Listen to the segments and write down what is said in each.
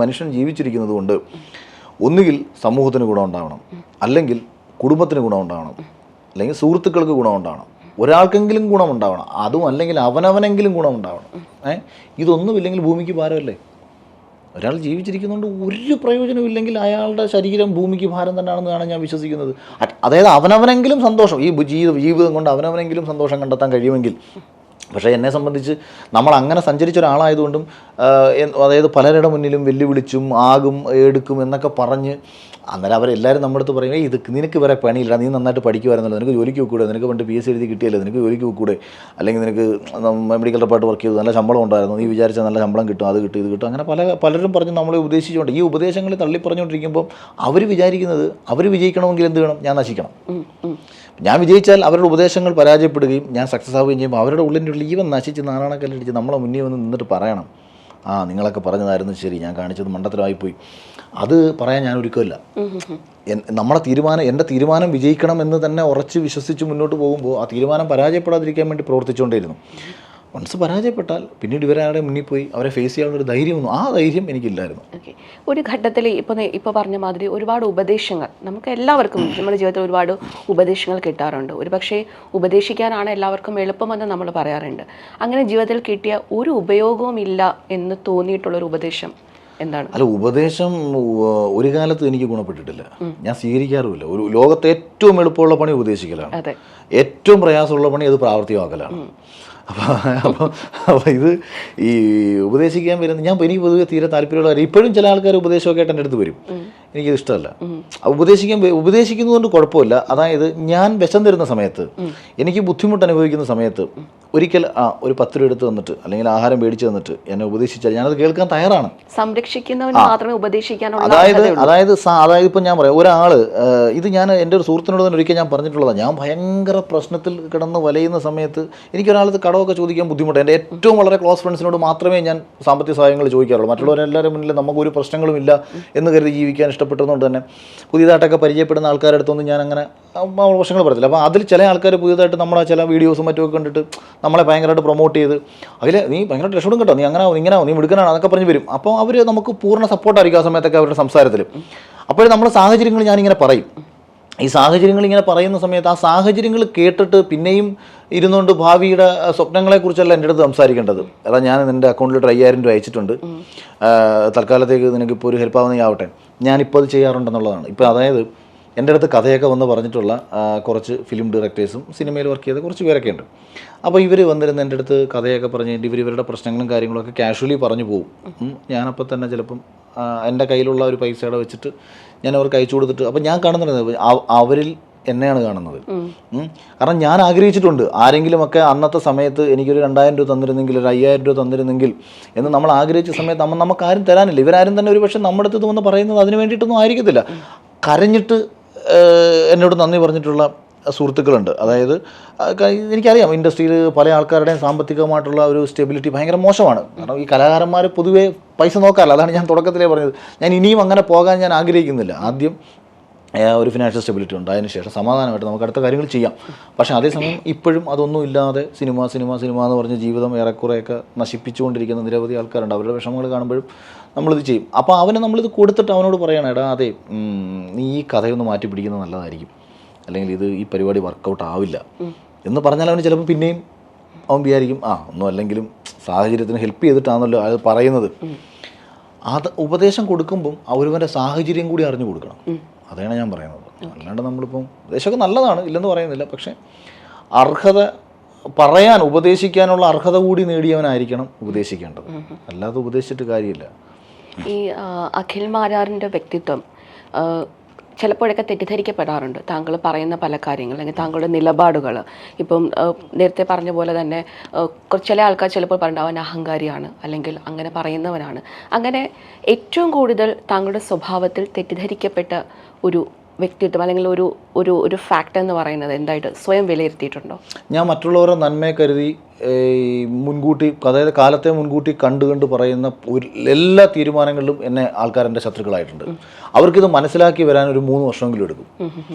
മനുഷ്യൻ ജീവിച്ചിരിക്കുന്നത് കൊണ്ട് ഒന്നുകിൽ സമൂഹത്തിന് ഗുണമുണ്ടാവണം, അല്ലെങ്കിൽ കുടുംബത്തിന് ഗുണമുണ്ടാവണം, അല്ലെങ്കിൽ സുഹൃത്തുക്കൾക്ക് ഗുണമുണ്ടാവണം, ഒരാൾക്കെങ്കിലും ഗുണമുണ്ടാവണം, അതും അല്ലെങ്കിൽ അവനവനെങ്കിലും ഗുണമുണ്ടാവണം. ഇതൊന്നുമില്ലെങ്കിൽ ഭൂമിക്ക് ഭാരമല്ലേ? ഒരാൾ ജീവിച്ചിരിക്കുന്നതുകൊണ്ട് ഒരു പ്രയോജനമില്ലെങ്കിൽ അയാളുടെ ശരീരം ഭൂമിക്ക് ഭാരം തന്നെയാണെന്നാണ് ഞാൻ വിശ്വസിക്കുന്നത്. അതായത് അവനവനെങ്കിലും സന്തോഷം, ഈ ജീവിതം കൊണ്ട് അവനവനെങ്കിലും സന്തോഷം കണ്ടെത്താൻ കഴിയുമെങ്കിൽ. പക്ഷേ എന്നെ സംബന്ധിച്ച് നമ്മൾ അങ്ങനെ സഞ്ചരിച്ച ഒരാളായതുകൊണ്ടും അതായത് പലരുടെ മുന്നിലും വെല്ലുവിളിച്ചും ആകും എടുക്കും എന്നൊക്കെ പറഞ്ഞ് അന്നേരം അവരെല്ലാവരും നമ്മുടെ അടുത്ത് പറയും, ഇത് നിനക്ക് വേറെ പണിയില്ല, നീ നന്നായിട്ട് പഠിക്കുമായിരുന്നല്ലോ, നിനക്ക് ജോലിക്ക് വെക്കൂടെ, നിനക്ക് പണ്ട് PSC എഴുതി കിട്ടിയല്ലോ, നിനക്ക് ജോലിക്ക് വെക്കൂടെ, അല്ലെങ്കിൽ നിനക്ക് മെഡിക്കൽ റിപ്പോർട്ട് വർക്ക് ചെയ്തു നല്ല ശമ്പളം ഉണ്ടായിരുന്നു, നീ വിചാരിച്ചാൽ നല്ല ശമ്പളം കിട്ടും, അത് കിട്ടും, ഇത് കിട്ടും, അങ്ങനെ പലരും പറഞ്ഞ് നമ്മളെ ഉപദേശിച്ചുകൊണ്ട് ഈ ഉപദേശങ്ങൾ തള്ളിപ്പറഞ്ഞുകൊണ്ടിരിക്കുമ്പോൾ അവർ വിചാരിക്കുന്നത് അവർ വിജയിക്കണമെങ്കിൽ എന്ത് വേണം, ഞാൻ നശിക്കണം. ഞാൻ വിജയിച്ചാൽ അവരുടെ ഉപദേശങ്ങൾ പരാജയപ്പെടുകയും ഞാൻ സക്സസ് ആവുകയും ചെയ്യുമ്പോൾ അവരുടെ ഉള്ളിൻ്റെ ഉള്ളിൽ ഈവൻ നശിച്ച് നാരായണക്കല്ലടിച്ച് നമ്മളെ മുന്നിൽ വന്ന് നിന്നിട്ട് പറയണം, നിങ്ങളൊക്കെ പറഞ്ഞതായിരുന്നു ശരി, ഞാൻ കാണിച്ചത് മണ്ടത്തരമായിപ്പോയി. അത് പറയാൻ ഞാൻ ഒരുക്കമില്ല. എൻ്റെ തീരുമാനം വിജയിക്കണം എന്ന് തന്നെ ഉറച്ച് വിശ്വസിച്ച് മുന്നോട്ട് പോകുമ്പോൾ ആ തീരുമാനം പരാജയപ്പെടാതിരിക്കാൻ വേണ്ടി പ്രവർത്തിച്ചുകൊണ്ടേയിരുന്നു. വൺസ് പരാജയപ്പെട്ടാൽ പിന്നീട് ഇവരാരുടെ മുന്നിൽ പോയി അവരെ ഫേസ് ചെയ്യാനുള്ളൊരു ധൈര്യമൊന്നും ആ ധൈര്യം എനിക്കില്ലായിരുന്നു. ഓക്കെ, ഒരു ഘട്ടത്തിൽ ഇപ്പോൾ പറഞ്ഞ മാതിരി ഒരുപാട് ഉപദേശങ്ങൾ നമുക്ക് എല്ലാവർക്കും നമ്മുടെ ജീവിതത്തിൽ ഒരുപാട് ഉപദേശങ്ങൾ കിട്ടാറുണ്ട്. ഒരു പക്ഷേ ഉപദേശിക്കാനാണ് എല്ലാവർക്കും എളുപ്പമെന്ന് നമ്മൾ പറയാറുണ്ട്. അങ്ങനെ ജീവിതത്തിൽ കിട്ടിയ ഒരു ഉപയോഗവും ഇല്ല എന്ന് തോന്നിയിട്ടുള്ളൊരു ഉപദേശം എന്താണ്? അല്ല, ഉപദേശം ഒരു കാലത്ത് എനിക്ക് ഗുണപ്പെട്ടിട്ടില്ല, ഞാൻ സ്വീകരിക്കാറുമില്ല. ഒരു ലോകത്തെ ഏറ്റവും എളുപ്പമുള്ള പണി ഉപദേശിക്കലാണ്, ഏറ്റവും പ്രയാസമുള്ള പണി അത് പ്രാവർത്തികമാക്കലാണ്. അപ്പോൾ ഇത് ഈ ഉപദേശിക്കാൻ വരുന്നത് എനിക്ക് പൊതുവെ തീരെ താല്പര്യമുള്ള കാര്യം. ഇപ്പോഴും ചില ആൾക്കാർ ഉപദേശമൊക്കെ ആയിട്ട് എൻ്റെ അടുത്ത് വരും, എനിക്കത് ഇഷ്ടമല്ല. ഉപദേശിക്കുന്നതുകൊണ്ട് കുഴപ്പമില്ല. അതായത് ഞാൻ വിഷം തരുന്ന സമയത്ത്, എനിക്ക് ബുദ്ധിമുട്ട് അനുഭവിക്കുന്ന സമയത്ത് ഒരിക്കൽ ഒരു 10 രൂപ എടുത്ത് തന്നിട്ട് അല്ലെങ്കിൽ ആഹാരം മേടിച്ച് തന്നിട്ട് എന്നെ ഉപദേശിച്ചാൽ ഞാനത് കേൾക്കാൻ തയ്യാറാണ്. സംരക്ഷിക്കുന്നവന് മാത്രമേ ഉപദേശിക്കാനുള്ള. അതായത് ഇപ്പം ഞാൻ പറയാം, ഒരാൾ ഇത് ഞാൻ എൻ്റെ ഒരു സുഹൃത്തിനോട് തന്നെ ഒരിക്കൽ ഞാൻ പറഞ്ഞിട്ടുള്ളതാണ്. ഞാൻ ഭയങ്കര പ്രശ്നത്തിൽ കിടന്ന് വലയുന്ന സമയത്ത് എനിക്കൊരാളത് കടമൊക്കെ ചോദിക്കാൻ ബുദ്ധിമുട്ട്. എൻ്റെ ഏറ്റവും വളരെ ക്ലോസ് ഫ്രണ്ട്സിനോട് മാത്രമേ ഞാൻ സാമ്പത്തിക സഹായങ്ങൾ ചോദിക്കാറുള്ളൂ. മറ്റുള്ളവരെല്ലാവരും മുന്നിൽ നമുക്കൊരു പ്രശ്നങ്ങളും ഇല്ല എന്ന് കരുതി ജീവിക്കാൻ ഇഷ്ടപ്പെട്ടതുകൊണ്ട് തന്നെ പുതിയതായിട്ടൊക്കെ പരിചയപ്പെടുന്ന ആൾക്കാരുടെ അടുത്തൊന്നും ഞാൻ അങ്ങനെ പ്രശ്നങ്ങൾ പറയത്തില്ല. അപ്പോൾ അതിൽ ചില ആൾക്കാർ പുതിയതായിട്ട് നമ്മളെ ചില വീഡിയോസും മറ്റുമൊക്കെ കണ്ടിട്ട് നമ്മളെ ഭയങ്കരമായിട്ട് പ്രൊമോട്ട് ചെയ്ത് അതിൽ നീ ഭയങ്കര രക്ഷപ്പെടും കേട്ടോ, നീ അങ്ങനെ ഇങ്ങനെയാവും, നീ മിടുക്കനാണ് അതൊക്കെ പറഞ്ഞ് വരും. അപ്പോൾ അവർ നമുക്ക് പൂർണ്ണ സപ്പോർട്ടായിരിക്കും ആ സമയത്തൊക്കെ അവരുടെ സംസാരത്തിൽ. അപ്പോൾ നമ്മുടെ സാഹചര്യങ്ങൾ ഞാനിങ്ങനെ പറയും. ഈ സാഹചര്യങ്ങൾ ഇങ്ങനെ പറയുന്ന സമയത്ത് ആ സാഹചര്യങ്ങൾ കേട്ടിട്ട് പിന്നെയും ഇരുന്നുകൊണ്ട് ഭാവിയുടെ സ്വപ്നങ്ങളെക്കുറിച്ചല്ല എൻ്റെ അടുത്ത് സംസാരിക്കേണ്ടത്. അതാ ഞാൻ നിൻ്റെ അക്കൗണ്ടിൽ 5000 രൂപ അയച്ചിട്ടുണ്ട്, തൽക്കാലത്തേക്ക് നിനക്കിപ്പോൾ ഒരു ഹെൽപ്പാവുന്നെങ്കിൽ ആവട്ടെ, ഞാനിപ്പോൾ അത് ചെയ്യാറുണ്ടെന്നുള്ളതാണ്. ഇപ്പോൾ അതായത് എൻ്റെ അടുത്ത് കഥയൊക്കെ വന്ന് പറഞ്ഞിട്ടുള്ള കുറച്ച് ഫിലിം ഡയറക്ടേഴ്സും സിനിമയിൽ വർക്ക് ചെയ്ത കുറച്ച് പേരൊക്കെ ഉണ്ട്. അപ്പോൾ ഇവർ വന്നിരുന്ന് എൻ്റെ അടുത്ത് കഥയൊക്കെ പറഞ്ഞ് ഇവരുടെ പ്രശ്നങ്ങളും കാര്യങ്ങളൊക്കെ കാഷ്വലി പറഞ്ഞു പോകും. ഞാനപ്പോൾ തന്നെ ചിലപ്പം എൻ്റെ കയ്യിലുള്ള ഒരു പൈസയുടെ വെച്ചിട്ട് ഞാൻ അവർക്ക് അയച്ചു കൊടുത്തിട്ട്, അപ്പം ഞാൻ കാണുന്നത് അവരിൽ എന്നെയാണ് കാണുന്നത്. കാരണം ഞാൻ ആഗ്രഹിച്ചിട്ടുണ്ട് ആരെങ്കിലുമൊക്കെ അന്നത്തെ സമയത്ത് എനിക്കൊരു 2000 രൂപ തന്നിരുന്നെങ്കിൽ, ഒരു 5000 രൂപ തന്നിരുന്നെങ്കിൽ എന്ന് നമ്മൾ ആഗ്രഹിച്ച സമയത്ത് നമുക്കാരും തരാനില്ല. ഇവരാരും തന്നെ ഒരു പക്ഷേ നമ്മുടെ അടുത്ത് വന്ന് പറയുന്നത് അതിന് വേണ്ടിയിട്ടൊന്നും ആയിരിക്കത്തില്ല. കരഞ്ഞിട്ട് എന്നോട് നന്ദി പറഞ്ഞിട്ടുള്ള സുഹൃത്തുക്കളുണ്ട്. അതായത് എനിക്കറിയാം ഇൻഡസ്ട്രിയിൽ പല ആൾക്കാരുടെയും സാമ്പത്തികമായിട്ടുള്ള ഒരു സ്റ്റെബിലിറ്റി ഭയങ്കര മോശമാണ്. കാരണം ഈ കലാകാരന്മാർ പൊതുവേ പൈസ നോക്കാറില്ല. അതാണ് ഞാൻ തുടക്കത്തിലേ പറഞ്ഞത്. ഞാൻ ഇനിയും അങ്ങനെ പോകാൻ ഞാൻ ആഗ്രഹിക്കുന്നില്ല. ആദ്യം ഒരു ഫിനാൻഷ്യൽ സ്റ്റെബിലിറ്റി ഉണ്ട്, അതിന് ശേഷം സമാധാനമായിട്ട് നമുക്ക് അടുത്ത കാര്യങ്ങൾ ചെയ്യാം. പക്ഷേ അതേസമയം ഇപ്പോഴും അതൊന്നും ഇല്ലാതെ സിനിമ എന്ന് പറഞ്ഞ് ജീവിതം ഏറെക്കുറെയൊക്കെ നശിപ്പിച്ചുകൊണ്ടിരിക്കുന്ന നിരവധി ആൾക്കാരുണ്ട്. അവരുടെ വിഷമങ്ങൾ കാണുമ്പോഴും നമ്മളിത് ചെയ്യും. അപ്പോൾ അവന് നമ്മളിത് കൊടുത്തിട്ട് അവനോട് പറയണം, എടാ അതെ നീ ഈ കഥയൊന്ന് മാറ്റി പിടിക്കുന്നത് നല്ലതായിരിക്കും, അല്ലെങ്കിൽ ഈ പരിപാടി വർക്കൗട്ട് ആവില്ല എന്ന് പറഞ്ഞാൽ അവന് ചിലപ്പോൾ പിന്നെയും അവൻ വിചാരിക്കും ഒന്നും അല്ലെങ്കിലും സാഹചര്യത്തിന് ഹെൽപ്പ് ചെയ്തിട്ടാണല്ലോ അത് പറയുന്നത്. അത് ഉപദേശം കൊടുക്കുമ്പം ഒരുവൻ്റെ സാഹചര്യം കൂടി അറിഞ്ഞു കൊടുക്കണം. അതാണ് ഞാൻ പറയുന്നത്. അല്ലാണ്ട് നമ്മളിപ്പം ഉപദേശമൊക്കെ നല്ലതാണ്, ഇല്ലെന്ന് പറയുന്നില്ല. പക്ഷേ അർഹത പറയാൻ ഉപദേശിക്കാനുള്ള അർഹത കൂടി നേടിയവനായിരിക്കണം ഉപദേശിക്കേണ്ടത്, അല്ലാതെ ഉപദേശിച്ചിട്ട് കാര്യമില്ല. ഈ അഖിൽ മാരാറിൻ്റെ വ്യക്തിത്വം ചിലപ്പോഴൊക്കെ തെറ്റിദ്ധരിക്കപ്പെടാറുണ്ട്. താങ്കൾ പറയുന്ന പല കാര്യങ്ങൾ അല്ലെങ്കിൽ താങ്കളുടെ നിലപാടുകൾ. ഇപ്പം നേരത്തെ പറഞ്ഞ പോലെ തന്നെ ചില ആൾക്കാർ ചിലപ്പോൾ പറയുന്നത് അവൻ അഹങ്കാരിയാണ് അല്ലെങ്കിൽ അങ്ങനെ പറയുന്നവനാണ്. അങ്ങനെ ഏറ്റവും കൂടുതൽ താങ്കളുടെ സ്വഭാവത്തിൽ തെറ്റിദ്ധരിക്കപ്പെട്ട ഒരു വ്യക്തിത്വം അല്ലെങ്കിൽ ഒരു ഫാക്ട് എന്ന് പറയുന്നത് എന്തായിട്ട് സ്വയം വിലയിരുത്തിയിട്ടുണ്ടോ? ഞാൻ മറ്റുള്ളവരുടെ നന്മയെ കരുതി മുൻകൂട്ടി, അതായത് കാലത്തെ മുൻകൂട്ടി കണ്ട് പറയുന്ന എല്ലാ തീരുമാനങ്ങളിലും എന്നെ ആൾക്കാരെൻ്റെ ശത്രുക്കളായിട്ടുണ്ട്. അവർക്കിത് മനസ്സിലാക്കി വരാൻ ഒരു 3 വർഷമെങ്കിലും എടുക്കും.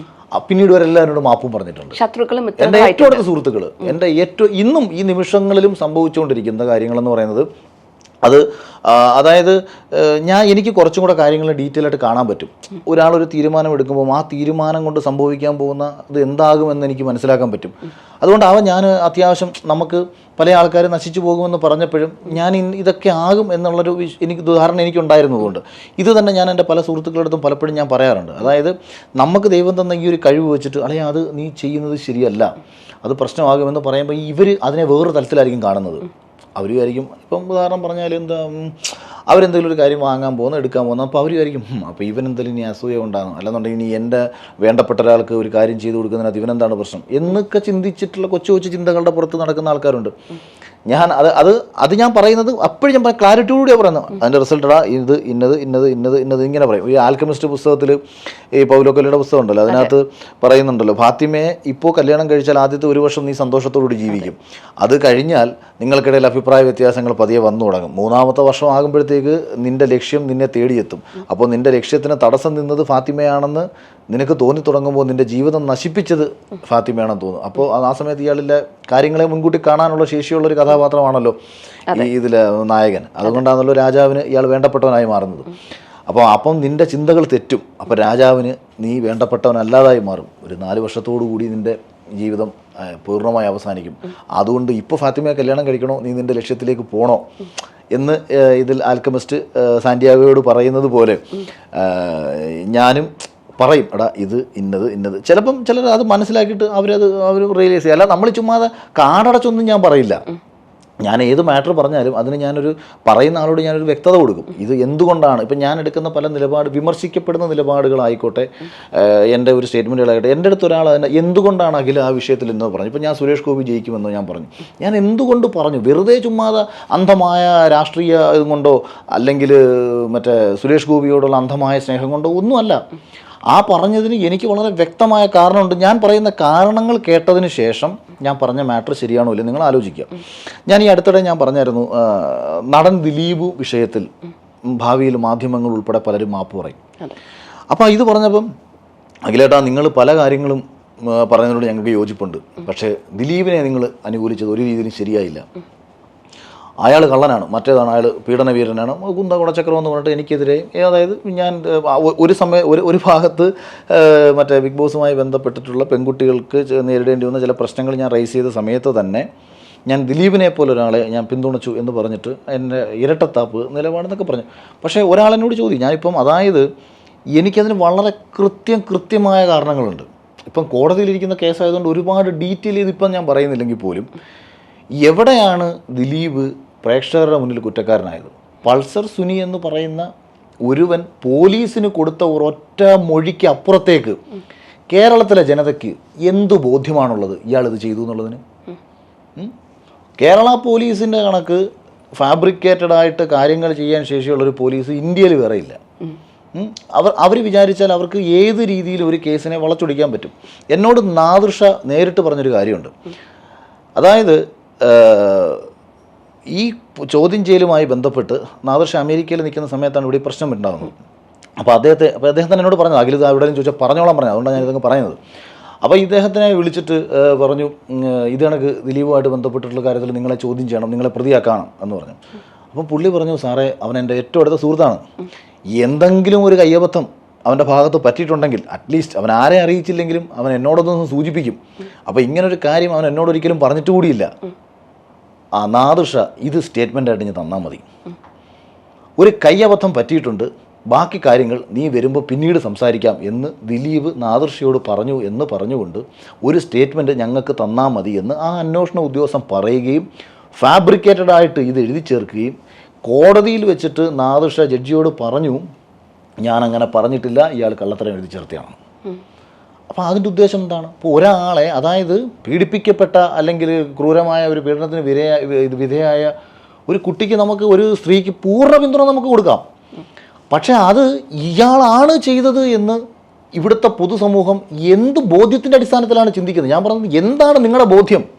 പിന്നീട് വരെല്ലാവരോടും മാപ്പും പറഞ്ഞിട്ടുണ്ട്. ശത്രുക്കളും എൻ്റെ ഏറ്റവും അടുത്ത സുഹൃത്തുക്കൾ, എൻ്റെ ഇന്നും ഈ നിമിഷങ്ങളിലും സംഭവിച്ചുകൊണ്ടിരിക്കുന്ന കാര്യങ്ങളെന്ന് പറയുന്നത്, അത് അതായത് എനിക്ക് കുറച്ചും കൂടെ കാര്യങ്ങൾ ഡീറ്റെയിൽ ആയിട്ട് കാണാൻ പറ്റും. ഒരാളൊരു തീരുമാനം എടുക്കുമ്പോൾ ആ തീരുമാനം കൊണ്ട് സംഭവിക്കാൻ പോകുന്ന ഇത് എന്താകുമെന്ന് എനിക്ക് മനസ്സിലാക്കാൻ പറ്റും. അതുകൊണ്ട് ഞാൻ അത്യാവശ്യം നമുക്ക് പല ആൾക്കാർ നശിച്ചു പോകുമെന്ന് പറഞ്ഞപ്പോഴും ഞാൻ ഇതൊക്കെ ആകും എന്നുള്ളൊരു ധാരണ എനിക്കുണ്ടായിരുന്നതുകൊണ്ട് ഇത് തന്നെ ഞാൻ എൻ്റെ പല സുഹൃത്തുക്കളടുത്തും പലപ്പോഴും ഞാൻ പറയാറുണ്ട്. അതായത് നമുക്ക് ദൈവം തന്ന ഈ ഒരു കഴിവ് വെച്ചിട്ട് അല്ലെങ്കിൽ അത് നീ ചെയ്യുന്നത് ശരിയല്ല, അത് പ്രശ്നമാകുമെന്ന് പറയുമ്പോൾ ഇവർ അതിനെ വേറൊരു തലത്തിലായിരിക്കും കാണുന്നത്. അവരുമായിരിക്കും ഇപ്പം ഉദാഹരണം പറഞ്ഞാൽ അവരെന്തെങ്കിലും ഒരു കാര്യം വാങ്ങാൻ പോകുന്നു, എടുക്കാൻ പോകുന്നു, അപ്പോൾ അവരുമായിരിക്കും അപ്പോൾ ഇവനെന്തെങ്കിലും ഇനി അസൂയ ഉണ്ടാകും, അല്ലെന്നുണ്ടെങ്കിൽ ഇനി എൻ്റെ വേണ്ടപ്പെട്ട ഒരാൾക്ക് ഒരു കാര്യം ചെയ്തു കൊടുക്കുന്നതിനകത്ത് ഇവനെന്താണ് പ്രശ്നം എന്നൊക്കെ ചിന്തിച്ചിട്ടുള്ള കൊച്ചു കൊച്ചു ചിന്തകളുടെ പുറത്ത് നടക്കുന്ന ആൾക്കാരുണ്ട്. ഞാൻ അത് ഞാൻ പറയുന്നത് അപ്പോഴും ഞാൻ ക്ലാരിറ്റിയോടുകൂടിയാണ് പറയുന്നത്. അതിൻ്റെ റിസൾട്ടാ ഇന്നത് ഇങ്ങനെ പറയും. ഈ ആൽക്കമിസ്റ്റ് പുസ്തകത്തിൽ ഈ പൗലോ കൊയ്ലോയുടെ പുസ്തകം ഉണ്ടല്ലോ, അതിനകത്ത് പറയുന്നുണ്ടല്ലോ, ഫാത്തിമയെ ഇപ്പോൾ കല്യാണം കഴിച്ചാൽ ആദ്യത്തെ ഒരു വർഷം നീ സന്തോഷത്തോടുകൂടി ജീവിക്കും, അത് കഴിഞ്ഞാൽ നിങ്ങൾക്കിടയിൽ അഭിപ്രായ വ്യത്യാസങ്ങൾ പതിയെ വന്നു തുടങ്ങും, മൂന്നാമത്തെ വർഷം ആകുമ്പോഴത്തേക്ക് നിൻ്റെ ലക്ഷ്യം നിന്നെ തേടിയെത്തും, അപ്പോൾ നിൻ്റെ ലക്ഷ്യത്തിന് തടസ്സം നിന്നത് ഫാത്തിമയാണെന്ന് നിനക്ക് തോന്നി തുടങ്ങുമ്പോൾ നിൻ്റെ ജീവിതം നശിപ്പിച്ചത് ഫാത്തിമയാണെന്ന് തോന്നും. അപ്പോൾ ആ സമയത്ത് ഇയാളിലെ കാര്യങ്ങളെ മുൻകൂട്ടി കാണാനുള്ള ശേഷിയുള്ളൊരു കഥാപാത്രമാണല്ലോ ഈ ഇതിലെ നായകൻ. അതുകൊണ്ടാണല്ലോ രാജാവിന് ഇയാൾ വേണ്ടപ്പെട്ടവനായി മാറുന്നത്. അപ്പം നിൻ്റെ ചിന്തകൾ തെറ്റും, അപ്പോൾ രാജാവിന് നീ വേണ്ടപ്പെട്ടവനല്ലാതായി മാറും. ഒരു 4 വർഷത്തോടു കൂടി നിൻ്റെ ജീവിതം പൂർണ്ണമായി അവസാനിക്കും. അതുകൊണ്ട് ഇപ്പോൾ ഫാത്തിമയെ കല്യാണം കഴിക്കണോ, നീ നിൻ്റെ ലക്ഷ്യത്തിലേക്ക് പോകണോ എന്ന് ഇതിൽ ആൽക്കമിസ്റ്റ് സാന്റിയാഗോയോട് പറയുന്നത് പോലെ ഞാനും പറയും, എടാ ഇത് ഇന്നത്. ചിലപ്പം ചിലർ അത് മനസ്സിലാക്കിയിട്ട് അവർ റിയലൈസ് ചെയ്യും. അല്ല നമ്മൾ ചുമ്മാതെ കാടടച്ചൊന്നും ഞാൻ പറയില്ല. ഞാൻ ഏത് മാറ്റർ പറഞ്ഞാലും അതിന് ഞാനൊരു പറയുന്ന ആളോട് ഞാനൊരു വ്യക്തത കൊടുക്കും. ഇത് എന്തുകൊണ്ടാണ് ഇപ്പം ഞാൻ എടുക്കുന്ന പല വിമർശിക്കപ്പെടുന്ന നിലപാടുകളായിക്കോട്ടെ, എൻ്റെ ഒരു സ്റ്റേറ്റ്മെൻറ്റുകളായിക്കോട്ടെ, എൻ്റെ അടുത്ത് ഒരാൾ അതിനെ എന്തുകൊണ്ടാണ് അഖില ആ വിഷയത്തിൽ എന്ന് പറഞ്ഞു. ഇപ്പം ഞാൻ സുരേഷ് ഗോപി ജയിക്കുമെന്നോ ഞാൻ പറഞ്ഞു. ഞാൻ എന്തുകൊണ്ട് പറഞ്ഞു? വെറുതെ ചുമ്മാതെ അന്ധമായ രാഷ്ട്രീയ ഇതുകൊണ്ടോ അല്ലെങ്കിൽ മറ്റേ സുരേഷ് ഗോപിയോടുള്ള അന്ധമായ സ്നേഹം കൊണ്ടോ ഒന്നുമല്ല. ആ പറഞ്ഞതിന് എനിക്ക് വളരെ വ്യക്തമായ കാരണമുണ്ട്. ഞാൻ പറയുന്ന കാരണങ്ങൾ കേട്ടതിന് ശേഷം ഞാൻ പറഞ്ഞ മാറ്റർ ശരിയാണോ ഇല്ല നിങ്ങൾ ആലോചിക്കുക. ഞാൻ ഈ അടുത്തിടെ ഞാൻ പറഞ്ഞായിരുന്നു, നടൻ ദിലീപ് വിഷയത്തിൽ ഭാവിയിൽ മാധ്യമങ്ങൾ ഉൾപ്പെടെ പലരും മാപ്പ് പറയും. അപ്പോൾ ഇത് പറഞ്ഞപ്പം അഖിലേട്ടാ നിങ്ങൾ പല കാര്യങ്ങളും പറഞ്ഞതിനോട് ഞങ്ങൾക്ക് യോജിപ്പുണ്ട്, പക്ഷേ ദിലീപിനെ നിങ്ങൾ അനുകൂലിച്ചത് ഒരു രീതിയിലും ശരിയായില്ല. അയാൾ കള്ളനാണ്, മറ്റേതാണ് അയാൾ പീഡനവീരനാണ്, കുന്ത കുടച്ചക്രം എന്ന് പറഞ്ഞിട്ട് എനിക്കെതിരെ, അതായത് ഞാൻ ഒരു ഭാഗത്ത് മറ്റേ ബിഗ് ബോസുമായി ബന്ധപ്പെട്ടിട്ടുള്ള പെൺകുട്ടികൾക്ക് നേരിടേണ്ടി വന്ന ചില പ്രശ്നങ്ങൾ ഞാൻ റൈസ് ചെയ്ത സമയത്ത് തന്നെ ഞാൻ ദിലീപിനെ പോലെ ഒരാളെ ഞാൻ പിന്തുണച്ചു എന്ന് പറഞ്ഞിട്ട് എൻ്റെ ഇരട്ടത്താപ്പ് നിലപാടെന്നൊക്കെ പറഞ്ഞു. പക്ഷേ ഒരാളെന്നോട് ചോദിക്കും, ഞാനിപ്പം അതായത് എനിക്കതിന് വളരെ കൃത്യമായ കാരണങ്ങളുണ്ട്. ഇപ്പം കോടതിയിലിരിക്കുന്ന കേസായതുകൊണ്ട് ഒരുപാട് ഡീറ്റെയിൽ ചെയ്തിപ്പം ഞാൻ പറയുന്നില്ലെങ്കിൽ പോലും എവിടെയാണ് ദിലീപ് പ്രേക്ഷകരുടെ മുന്നിൽ കുറ്റക്കാരനായത്? പൾസർ സുനി എന്ന് പറയുന്ന ഒരുവൻ പോലീസിന് കൊടുത്ത ഒരൊറ്റ മൊഴിക്ക് അപ്പുറത്തേക്ക് കേരളത്തിലെ ജനതയ്ക്ക് എന്തു ബോധ്യമാണുള്ളത് ഇയാളിത് ചെയ്തു എന്നുള്ളതിന്? കേരള പോലീസിൻ്റെ കണക്ക് ഫാബ്രിക്കേറ്റഡ് ആയിട്ട് കാര്യങ്ങൾ ചെയ്യാൻ ശേഷിയുള്ളൊരു പോലീസ് ഇന്ത്യയിൽ വേറെ ഇല്ല. അവർ വിചാരിച്ചാൽ അവർക്ക് ഏത് രീതിയിൽ ഒരു കേസിനെ വളച്ചൊടിക്കാൻ പറ്റും. എന്നോട് നാദിർഷ നേരിട്ട് പറഞ്ഞൊരു കാര്യമുണ്ട്. അതായത് ഈ ചോദ്യം ചെയ്യലുമായി ബന്ധപ്പെട്ട് നാദിർഷ അമേരിക്കയിൽ നിൽക്കുന്ന സമയത്താണ് ഇവിടെ പ്രശ്നം ഉണ്ടാകുന്നത്. അപ്പോൾ അദ്ദേഹം തന്നെ എന്നോട് പറഞ്ഞു, അഖിൽ എവിടെയും ചോദിച്ചാൽ പറഞ്ഞോളാൻ പറഞ്ഞു. അതുകൊണ്ടാണ് ഞാനിതൊക്കെ പറയുന്നത്. അപ്പോൾ ഇദ്ദേഹത്തിനെ വിളിച്ചിട്ട് പറഞ്ഞു, ഇത് കണക്ക് ദിലീപുമായിട്ട് ബന്ധപ്പെട്ടിട്ടുള്ള കാര്യത്തിൽ നിങ്ങളെ ചോദ്യം ചെയ്യണം, നിങ്ങളെ പ്രതിയാക്കണം എന്ന് പറഞ്ഞു. അപ്പം പുള്ളി പറഞ്ഞു, സാറേ അവൻ എൻ്റെ ഏറ്റവും അടുത്ത സുഹൃത്താണ്, എന്തെങ്കിലും ഒരു കയ്യബദ്ധം അവൻ്റെ ഭാഗത്ത് പറ്റിയിട്ടുണ്ടെങ്കിൽ അറ്റ്ലീസ്റ്റ് അവൻ ആരെ അറിയിച്ചില്ലെങ്കിലും അവൻ എന്നോടൊന്ന് സൂചിപ്പിക്കും. അപ്പോൾ ഇങ്ങനൊരു കാര്യം അവൻ എന്നോടൊരിക്കലും പറഞ്ഞിട്ട് കൂടിയില്ല. നാദിർഷ ഇത് സ്റ്റേറ്റ്മെൻ്റായിട്ട് ഇനി തന്നാൽ മതി, ഒരു കയ്യബദ്ധം പറ്റിയിട്ടുണ്ട്, ബാക്കി കാര്യങ്ങൾ നീ വരുമ്പോൾ പിന്നീട് സംസാരിക്കാം എന്ന് ദിലീപ് നാദിർഷയോട് പറഞ്ഞു എന്ന് പറഞ്ഞുകൊണ്ട് ഒരു സ്റ്റേറ്റ്മെൻറ്റ് ഞങ്ങൾക്ക് തന്നാൽ മതി എന്ന് ആ അന്വേഷണ ഉദ്യോഗസ്ഥൻ പറയുകയും ഫാബ്രിക്കേറ്റഡ് ആയിട്ട് ഇത് എഴുതി ചേർക്കുകയും കോടതിയിൽ വെച്ചിട്ട് നാദിർഷ ജഡ്ജിയോട് പറഞ്ഞു, ഞാനങ്ങനെ പറഞ്ഞിട്ടില്ല, ഇയാൾ കള്ളത്തരം എഴുതി ചേർത്തിയാണ്. അപ്പോൾ അതിൻ്റെ ഉദ്ദേശം എന്താണ്? ഇപ്പോൾ ഒരാളെ, അതായത് പീഡിപ്പിക്കപ്പെട്ട അല്ലെങ്കിൽ ക്രൂരമായ ഒരു പീഡനത്തിന് വിധേയായ ഒരു കുട്ടിക്ക് നമുക്ക്, ഒരു സ്ത്രീക്ക് പൂർണ്ണ പിന്തുണ നമുക്ക് കൊടുക്കാം. പക്ഷേ അത് ഇയാളാണ് ചെയ്തത് എന്ന് ഇവിടുത്തെ പൊതുസമൂഹം എന്ത് ബോധ്യത്തിൻ്റെ അടിസ്ഥാനത്തിലാണ് ചിന്തിക്കുന്നത്? ഞാൻ പറഞ്ഞത്, എന്താണ് നിങ്ങളുടെ ബോധ്യം?